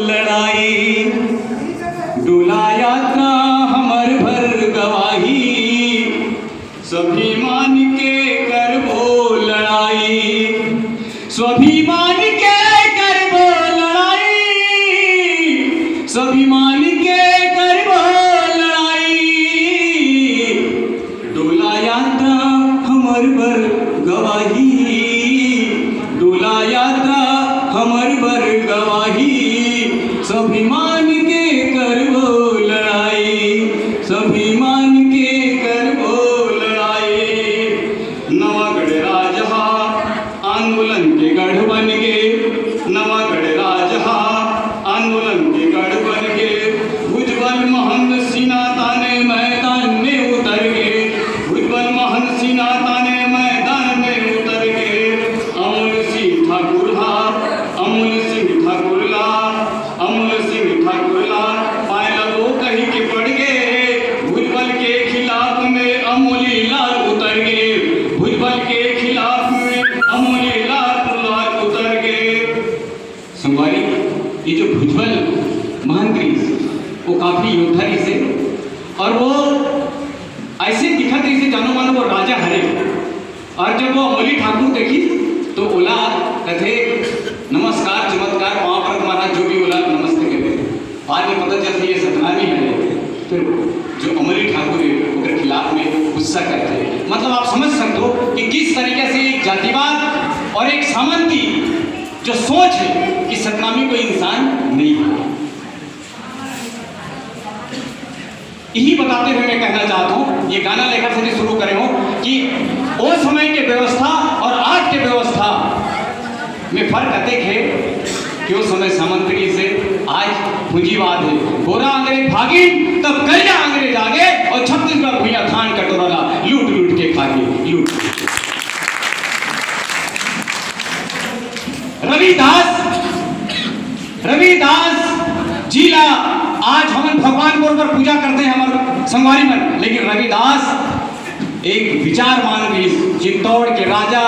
लड़ाई, डोला यात्रा हमर भर गवाही, स्वाभिमान के करबो लड़ाई, स्वाभिमान के करबो लड़ाई, स्वाभिमान के करबो लड़ाई, डोला यात्रा हमर भर गवाही, डोला यात्रा हमर भर गवाही, स्वाभिमान के करबो लड़ाई, स्वाभिमान के करबो लड़ाई। नवागढ़ राजहा आंदोलन के गढ़ बन गे, नवागढ़ राजहा आंदोलन के गढ़ बन गे, भुजबल महंत सीना ताने मैदान में उतर गे, भुजबल महंत सीना ताने मैदान में उतर गे, अमूल सिंह ठाकुरला, अमूल सिंह ठाकुरला, अमूल सिंह ठाकुरला पायला वो कहीं के पड़ गए, भुजबल के खिलाफ में अमूली लाल उतर गए, भुजबल के खिलाफ में अमूली लाल उतर गए। संगवारी ये जो भुजबल महंत्री वो काफी योद्धा रही से, और वो ऐसे दिखत रही से जानो मानो वो राजा हरे, और जब वो अमूली ठाकुर देखी तो बोला कथे नमस्कार चमत्कार वहाँ पर महाराज जो भी बोला नमस्ते कहते, बाद में पता चलती ये सतनामी है, फिर जो अमूली ठाकुर है उनके खिलाफ में गुस्सा करते हैं। मतलब आप समझ सकते हो कि किस तरीके से एक जातिवाद और एक सामंती जो सोच है कि सतनामी कोई इंसान नहीं है। यही बताते हुए मैं कहना चाहता हूँ, ये गाना लेकर से शुरू करे हो कि वो समय के व्यवस्था और आज के व्यवस्था में फर्क अधिक है कि उस समय सामंतगी से आज पूंजीवाद है। गोरा अंग्रेज भागी तब करिया अंग्रेज आगे, और छत्तीसगढ़ भैया खान कटोरा लूट लूट के खागे लूट। रविदास जिला आज हम भगवान को पर पूजा करते हैं हमारे संगवारी में, लेकिन रविदास एक विचारवान भी, चित्तौड़ के राजा,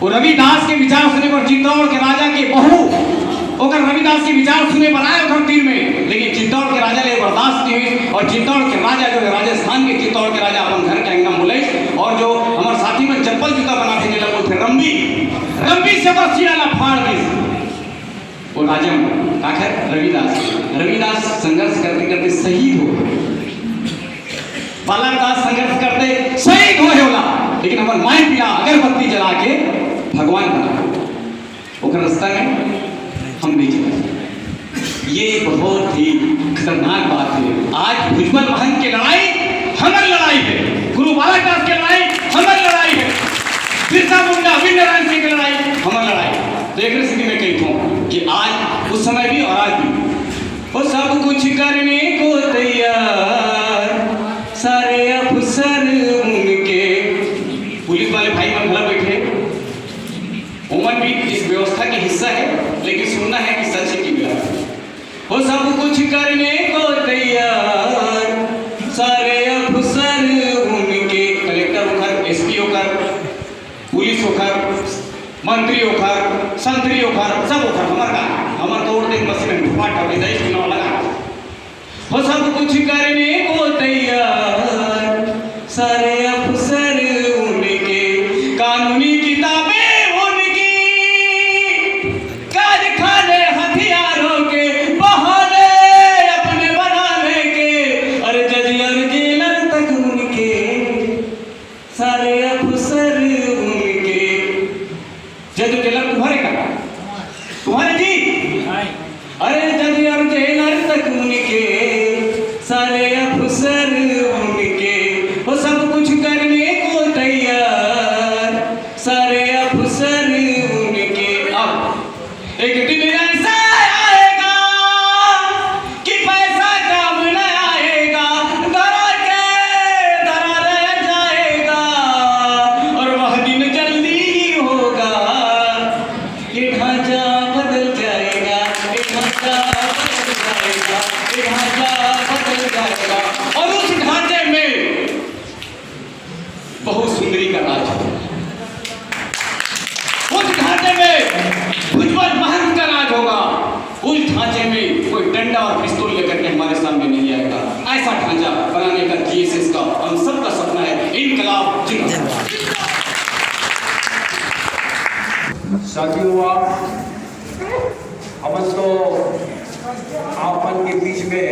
और रविदास के विचार सुने पर चित्तौड़ के राजा के बहू अगर रविदास के विचार सुने पर आए उधर तीर में, लेकिन चित्तौड़ के राजा ले बर्दाश्त नहीं हुई, और चित्तौड़ के राजा जो है राजस्थान के चित्तौड़ के राजा अपन घर के अंगना बोले, और जो हमारे साथी में चप्पल जूता बना के लगो थे रंबी, रंबी से बस सीना फाड़ दी वो राजा आखिर रविदास संघर्ष करते करते शहीद हो, बालकदास संघर्ष करते शहीद हो होला, लेकिन हमारे माई पिया अगरबत्ती जला के भगवान बना वो रास्ता में हम नहीं चले। ये बहुत ही खतरनाक बात है। आज भुजबल महंत की लड़ाई हमारी लड़ाई है, गुरु बालकदास की लड़ाई हमारी लड़ाई है, बिरसा मुंडा वीरनारायण सिंह की लड़ाई हमारी लड़ाई। तो एक स्थिति में कहता हूँ कि आज उस समय भी और आज भी वो सब कुछ करने को तैयार, सारे अफसर उनके, पुलिस वाले भाई मन भला बैठे, ओमन भी इस व्यवस्था के हिस्सा है, लेकिन सुनना है कि सच की बात। वो सब कुछ करने को तैयार, सारे अफसर उनके, कलेक्टर होकर, एसपी होकर, पुलिस होकर, मंत्री होकर, संतरी होकर, सब होकर हमार तो उड़ते बस में फाटा पे देश चुनाव लगा। वो सब कुछ करने को तैयार, सारे अफसर उनके, कानूनी किताबें उनकी, कारखाने हथियारों के, बहाने अपने बनाने के, और जज और जेलर तक उनके, सारे अफसर उनके। जज जेलर तुम्हारे का, तुम्हारे जी, अरे जज और जेलर तक उनके, सारे अफसर उनके, वो सब कुछ करने को तैयार, सारे अफसर उनके। अब एक दिन ऐसा आएगा कि पैसा काम न आएगा, दरा के दरा रह जाएगा, और वह दिन जल्दी ही होगा, ये ढांचा बदल जाएगा, ये ढांचा ढांचे में कोई डंडा और पिस्तौल लेकर के हमारे सामने नहीं आएगा। ऐसा ढांचा बनाने का जीएसएस का हम सबका सपना है। इनकलाब जिंदाबाद। साथियों, अपन तो आपन के बीच में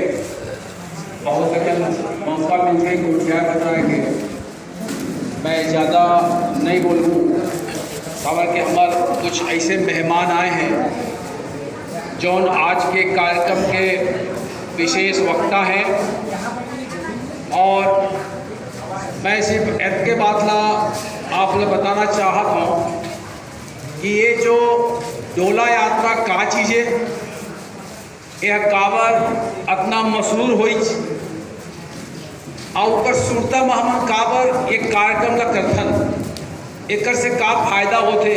बहुत मौका मिलने को क्या करता है कि मैं ज़्यादा नहीं बोलूँ, हालांकि हमारे कुछ ऐसे मेहमान आए हैं जो आज के कार्यक्रम के विशेष वक्ता हैं। और मैं सिर्फ एक के बात ला आप लोग बताना चाहता हूँ कि ये जो डोला यात्रा का चीज़ है, यह काबर अपना मशहूर हुई और सुरता महमन काबर एक कार्यक्रम ला करथन, एक से का फायदा होते।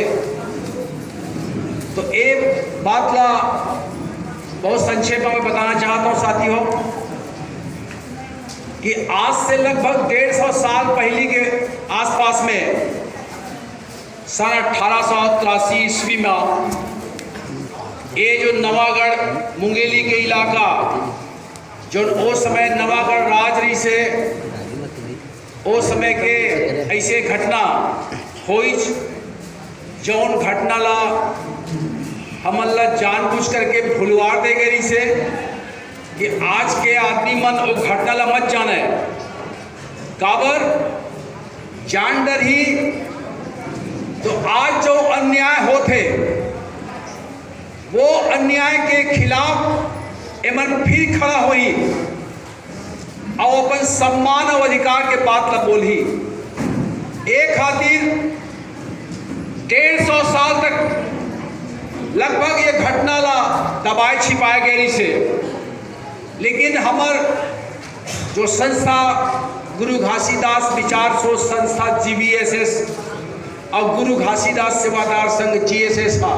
तो एक बात ला बहुत संक्षेप में बताना चाहता हूँ साथियों कि आज से लगभग 150 साल पहले के आसपास में सन 1883 ईस्वी में ये जो नवागढ़ मुंगेली के इलाका जो उस समय नवागढ़ राजरी से उस समय के ऐसे घटना हुई जौन घटना ला हमला जानबूझ करके भुलवार दे गई से कि आज के आदमी मन वो घटना ला मत जाने काबर जान डर ही। तो आज जो अन्याय होते वो अन्याय के खिलाफ एमन फिर खड़ा हुई और अपन सम्मान और अधिकार के बात ला बोली। एक खातिर 150 साल तक लगभग ये घटना ला दबाए छिपाए गई से, लेकिन हमार जो संस्था गुरु घासीदास विचार सोच संस्था GVSS और गुरु घासीदास सेवादार संघ GSS का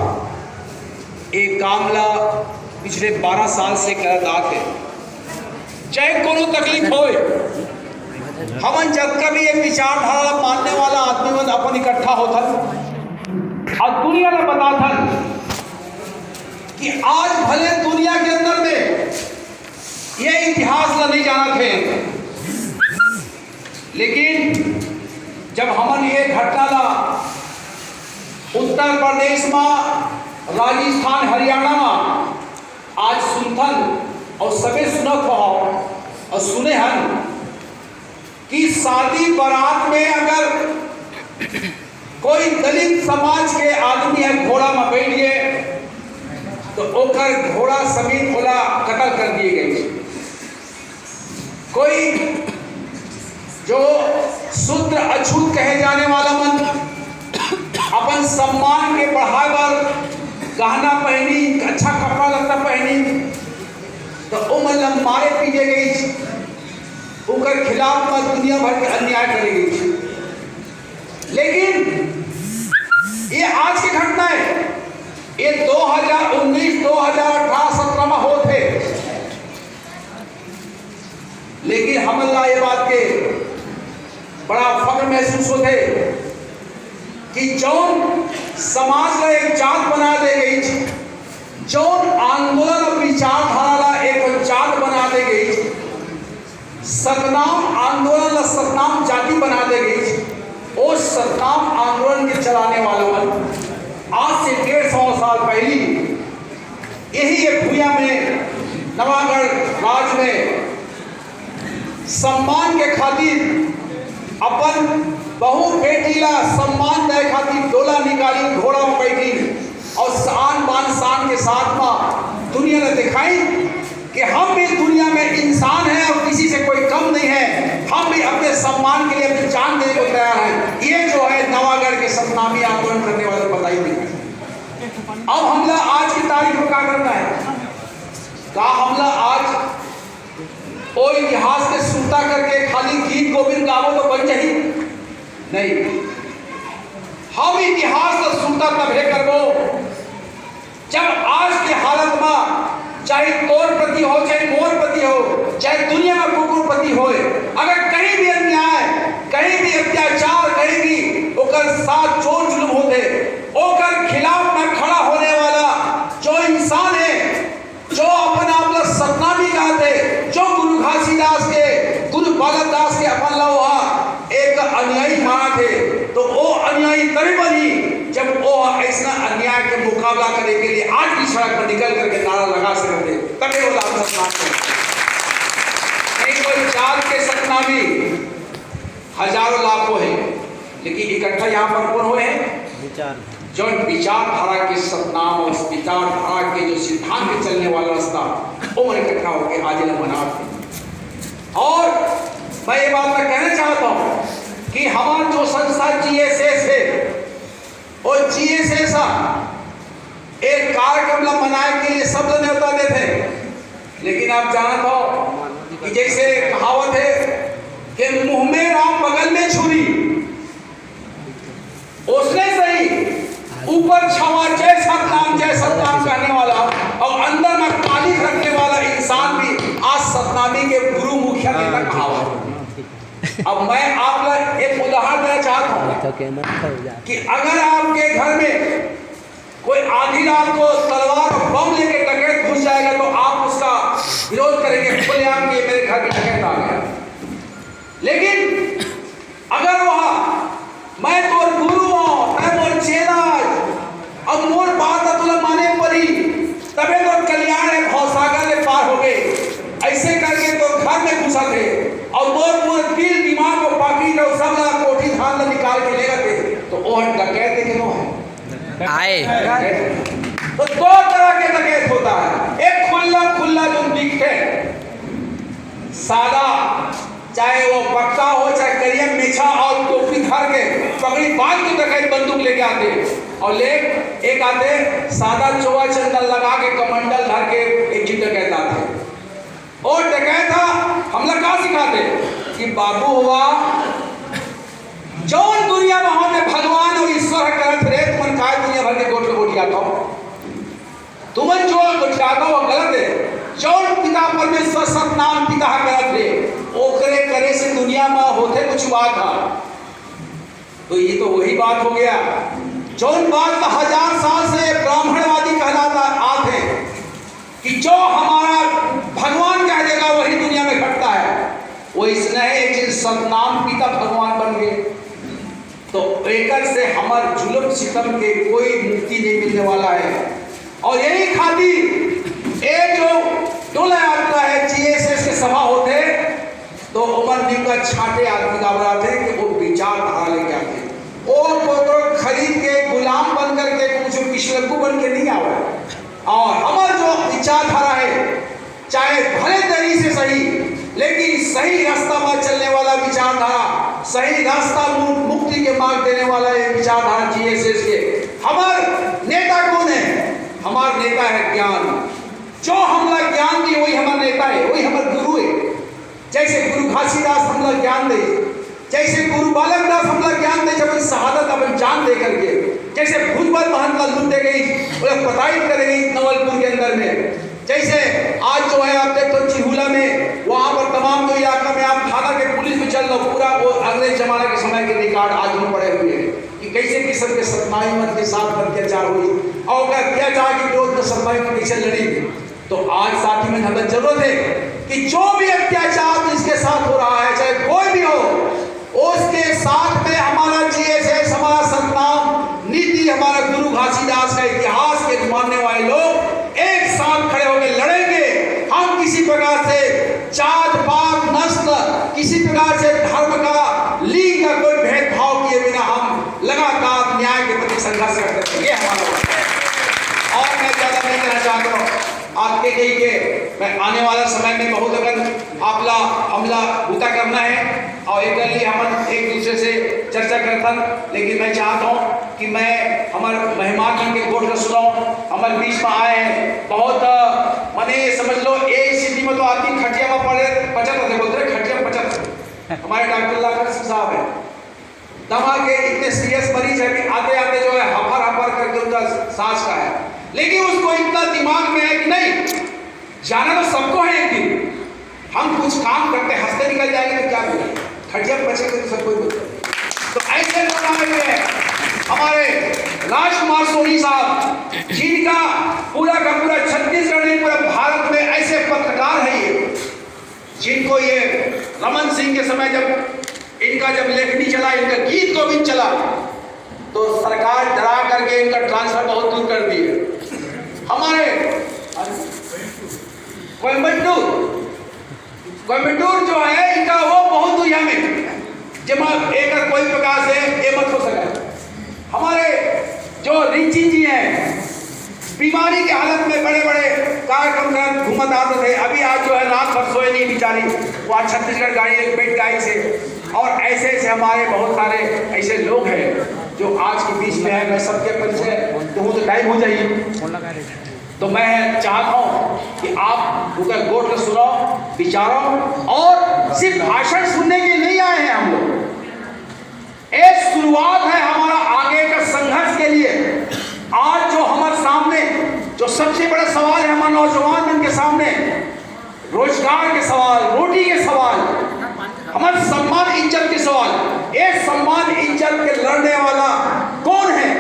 एक कामला पिछले 12 साल से कर आते। चाहे कोनो तकलीफ होए, हमन जब कभी एक विचारधारा मानने वाला आदमी मन अपन इकट्ठा होता और दुनिया में बताता कि आज भले दुनिया के अंदर में ये इतिहास ला नहीं जाना थे, लेकिन जब हमन ये घटना ला उत्तर प्रदेश में, राजस्थान, हरियाणा में आज सुनथन और सबे सुनत हो और सुने हन कि शादी बारात में अगर कोई दलित समाज के आदमी है घोड़ा में बैठिए तो ओकर घोड़ा समेत ओला कत्ल कर दिए गए। कोई जो शूद्र अछूत कहे जाने वाला मन अपन सम्मान के बढ़ाए पर गहना पहनी, अच्छा कपड़ा लत्ता पहनी तो वो मतलब मारे पीटे गई, उनके खिलाफ में दुनिया भर के अन्याय करे गई। लेकिन ये आज की घटना है, ये 2019, 2018, 17 में होते, लेकिन हमला ये बात के बड़ा फख्र महसूस होते कि जौन समाज का एक जात बना दे गई, जौन आंदोलन और विचारधारा ला एक जात बना दे गई, सतनाम आंदोलन ला सतनाम जाति बना दे गई, उस सतनाम आंदोलन के चलाने वालों पर आज से 150 साल पहले यही एक भूया में नवागढ़ राज में सम्मान के खातिर अपन बहु बेटी ला सम्मान दे खातिर डोला निकाली, घोड़ा में बैठी और शान बान शान के साथ में दुनिया ने दिखाई कि हम भी दुनिया में इंसान हैं और किसी से कोई कम नहीं है, हम भी अपने सम्मान के लिए अपनी जान देने को तैयार हैं। ये जो है नवागढ़ के सतनामी आंदोलन करने वाले बताई नहीं। अब हमला आज की तारीख में क्या करना है? का हमला आज वो इतिहास के सुनता करके खाली गीत गोविंद गावो तो बन जाही नहीं। हम इतिहास का सुनता तब है करबो जब आज के हालत में चाहे तोर प्रति हो, चाहे मोर प्रति हो, चाहे दुनिया में कुकुर प्रति हो, अगर कहीं भी अन्याय, कहीं भी अत्याचार, कहीं भी ओकर साथ जोर जुल्म होते, ओकर खिलाफ में खड़ा होने वाला जो इंसान है, जो जब वो ऐसा अन्याय के मुकाबला करने के लिए आज भी सड़क पर निकल करके नारा लगा सकते तभी वो लाभ सत्नाम नहीं कोई चार के सतनामी हजारों लाखों है, लेकिन इकट्ठा यहाँ पर कौन हुए हैं? जो विचारधारा के सतनाम और विचारधारा के जो सिद्धांत के चलने वाला रास्ता वो इकट्ठा होकर आज मना। और मैं ये बात मैं कहना चाहता हूँ कि हमारा जो संस्था GSS है और GSS एक कार्यक्रम मनाने के लिए सब न्योता देते हैं, लेकिन आप जानते हो कि जैसे कहावत है कि मुंह में राम बगल में छुरी, उसने सही ऊपर छवा जय सतनाम कहने वाला और अंदर में कालिख रखने वाला इंसान भी आज सतनामी के गुरु मुखिया के तक कहावत। अब मैं आप लोग एक उदाहरण देना चाहता हूँ कि अगर आपके घर में कोई आधी रात को तलवार और बम लेके डकैत घुस जाएगा तो आप उसका विरोध करेंगे, बोले आप कि मेरे घर में डकैत आ गया। लेकिन अगर वह मैं तोर गुरु हूं, मैं मोर चेला, अब मोर बात तुला माने पड़ी तबे तो कल्याण है भवसागर ले पार हो गए, ऐसे करके तो घर में घुसा थे और मोर पूरे दिल दिमाग को पाकी जो सब ला कोठी धान ला निकाल के ले गए, तो वो डकैत के नो है आए। तो दो तरह के डकैत होता है, एक खुला जो दिखते सादा, चाहे वो पक्का हो चाहे करिया मेछा और टोपी धर के पगड़ी बांध के डकैत बंदूक लेके आते, और एक आते सादा चोआ चंदन लगा के कमंडल धर के एक जी डकैत आते। और डकैत हमला कहा सिखाते कि बाबू हुआ जौन दुनिया में होते भगवान और ईश्वर करत रे, तुमन काय दुनिया भर के गोट गोटियाता हो, तुमन जो गोटियाता हो गलत है। जौन पिता परमेश्वर सतनाम पिता करत रे ओकरे करे से दुनिया में होते कुछ बात है। तो ये तो वही बात हो गया जौन बात 1000 साल से ब्राह्मणवादी कहलाता आते कि जो हमारा भगवान कह देगा वही दुनिया में घटता है, वो इसने एक सतनाम पिता भगवान बन गए। तो एकर से हमारे जुल्म सितम के कोई मुक्ति नहीं मिलने वाला है। और यही खातिर एक जो टोला आता है GSS के सभा होते तो उमर निका छाटे आदमी घबराते कि वो विचारधारा लेके आते, वो तो खरीद के गुलाम बन करके कुछ पिछलग्गू बन के नहीं आवे। और हमारा जो विचारधारा है चाहे भले तरी से सही, लेकिन सही रास्ता में चलने वाला विचारधारा, सही रास्ता मुक्ति के मार्ग देने वाला ये विचारधारा GSS के। हमारे नेता कौन है? हमारा नेता है ज्ञान। जो हमला ज्ञान दी वही हमारा नेता है, वही हमारा गुरु है। जैसे गुरु घासीदास हमला ज्ञान दे, जैसे गुरु बालक दास हमला ज्ञान दे जब शहादत अपन जान दे करके, जैसे भुजबल महंत का लूटे गई पताई करे गई नवलपुर के अंदर में, जैसे आज जो है आप देखो चिहुला में वहां पर तमाम जो इलाका में आप थाना के पुलिस में चल रहा पूरा वो अंग्रेज जमाने के समय के रिकॉर्ड आज हम पड़े हुए हैं कि कैसे किस्म के सतनाई मत के साथ अत्याचार हुई और अत्याचार के विरोध में सतनाई में कैसे लड़ी। तो आज साथी में हमें जरूरत है कि जो भी अत्याचार इसके साथ हो रहा है चाहे कोई भी हो, उसके साथ में हमारा GSS, हमारा सतनाम नीति, हमारा गुरु घासीदास का इतिहास के मानने वाले लोग एक साथ खड़े होकर लड़ेंगे। हम किसी प्रकार से जात पात नस्ल किसी प्रकार से धर्म का लिंग का कोई भेदभाव किए बिना हम लगातार न्याय के प्रति संघर्ष करते हैं, ये हमारा। और मैं ज्यादा नहीं कहना चाहता हूँ आपके कही के मैं आने वाला समय में बहुत अगर आपला हमला बूता करना है और एक लिए हम एक दूसरे से चर्चा करता, लेकिन मैं चाहता हूँ कि मैं हमारे मेहमान बन के गोट का सुनाऊँ, हमारे बीच में आए हैं बहुत मैंने समझ लो एक सिटी में तो आदमी खटिया में पड़े बचत होते बोलते खटिया में बचत। हमारे डॉक्टर लाकर साहब है दमा के इतने सीरियस मरीज है कि आते आते जो है हफर करके उनका सांस का है, लेकिन उसको इतना दिमाग में है कि नहीं जाना तो सबको है, एक दिन हम कुछ काम करते हंसते निकल जाएंगे तो क्या मिलेगा, खटिया बचेंगे तो सब कोई बोलते। तो ऐसे लोग आए हुए हैं हमारे राजकुमार सोनी साहब, जिनका पूरा का पूरा छत्तीसगढ़ में पूरा भारत में ऐसे पत्रकार है ये, जिनको ये रमन सिंह के समय जब इनका जब लेखनी चला, इनका गीत गोविंद चला, तो सरकार डरा करके इनका ट्रांसफर बहुत दूर कर दिए। हमारे कोयम्बटूर जो है इनका वो बहुत दुनिया में जमा एक कोई प्रकार से ये मत हो सका। हमारे जो रिंची जी हैं बीमारी के हालत में बड़े बड़े कार्यक्रम कर घूमत आते थे, अभी आज जो है रात भर सोए नहीं बेचारी, वो आज छत्तीसगढ़ गाड़ी एक पेट गाई से। और ऐसे ऐसे हमारे बहुत सारे ऐसे लोग हैं जो आज के बीच में है। मैं सबके परिचय दूँ तो टाइम हो जाइए, तो मैं चाहता हूँ कि आप उनका गोट सुनो, विचारो, और सिर्फ भाषण सुनने के लिए नहीं आए हैं हम लोग। एक शुरुआत है हमारा आगे का संघर्ष के लिए। आज जो हमारे सामने जो सबसे बड़ा सवाल है हमारे नौजवान मन के सामने, रोजगार के सवाल, रोटी के सवाल, हमारे सम्मान इज्जत के सवाल। एक सम्मान इज्जत के लड़ने वाला कौन है,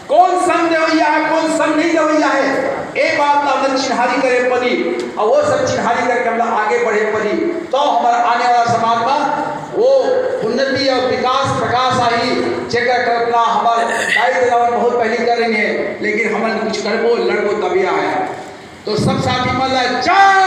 कौन संग रवैया है, कौन संग नहीं रवैया है, एक बात तो हम चिन्हारी करे पड़ी, और वो सब चिन्हारी करके हम आगे बढ़े पड़ी, तो हमारा आने वाला समाज में वो उन्नति और विकास प्रकाश आई। जेकर कल्पना हमारे दाई दादा बहुत पहले करेंगे, लेकिन हमने कुछ करबो लड़बो तभी आया। तो सब साथी मतलब जय